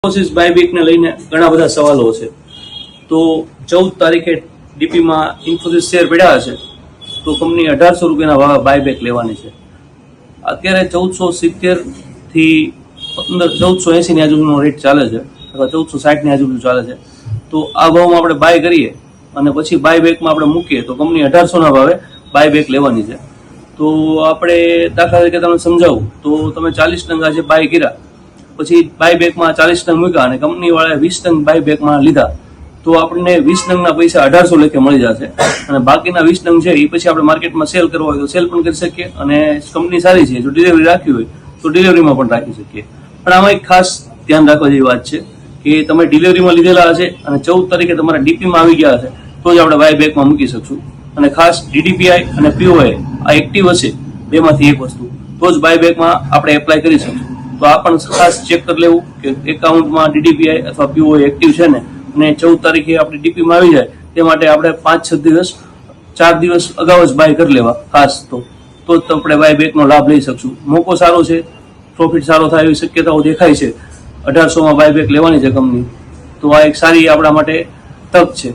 ઇન્ફોસિસ બાયબેકને લઈને ઘણા બધા સવાલો છે. તો 14 તારીખે ડીપીમાં ઇન્ફોસિસ શેર પડ્યા છે તો કંપની 1800 રૂપિયાના બાયબેક લેવાની છે. અત્યારે 1470 થી 1480 ની આજુબાજુનો રેટ ચાલે છે અથવા 1460 ની આજુબાજુ ચાલે છે. તો આ ભાવમાં આપણે બાય કરીએ અને પછી બાયબેકમાં આપણે મૂકીએ તો કંપની 1800 ભાવે બાયબેક લેવાની છે. તો આપણે દાખલા તરીકે તમને સમજાવું તો તમે 40 નંગ આજે બાય કર્યા, પછી બાયબેકમાં 40 નંગ મૂક્યા અને કંપનીવાળાએ 20 નંગ બાયબેકમાં લીધા તો આપણને 20 નંગના પૈસા 1800 લેખે મળી જશે અને બાકીના 20 નંગ છે એ પછી આપણે માર્કેટમાં સેલ કરવા હોય તો સેલ પણ કરી શકીએ અને કંપની સારી છે જો ડિલિવરી રાખવી હોય તો ડિલિવરીમાં પણ રાખી શકીએ. પણ આમાં એક ખાસ ધ્યાન રાખવા જેવી વાત છે કે તમે ડિલિવરીમાં લીધેલા હશે અને 14 તારીખે તમારા ડીપીમાં આવી ગયા હશે તો જ આપણે બાયબેકમાં મૂકી શકશું. અને ખાસ ડીડીપીઆઈ અને પીઓઆઈ આ એક્ટિવ હશે બેમાંથી એક વસ્તુ તો જ બાયબેકમાં આપણે એપ્લાય કરી શકશું. તો આ પણ ખાસ ચેક કરી લેવું કે એકાઉન્ટમાં ડીડીપીઆઈ અથવા પીઓઆઈ એક્ટિવ છે ને અને 14 તારીખે આપણે ડીપીમાં આવી જાય તે માટે આપણે 5-6 દિવસ 4 દિવસ અગાઉ જ બાય કરી લેવા ખાસ તો જ આપણે બાયબેકનો લાભ લઈ શકશું. મોકો સારો છે, પ્રોફિટ સારો થાય એવી શક્યતાઓ દેખાય છે. 1800 બાયબેક લેવાની છે કંપની, તો આ એક સારી આપણા માટે તક છે.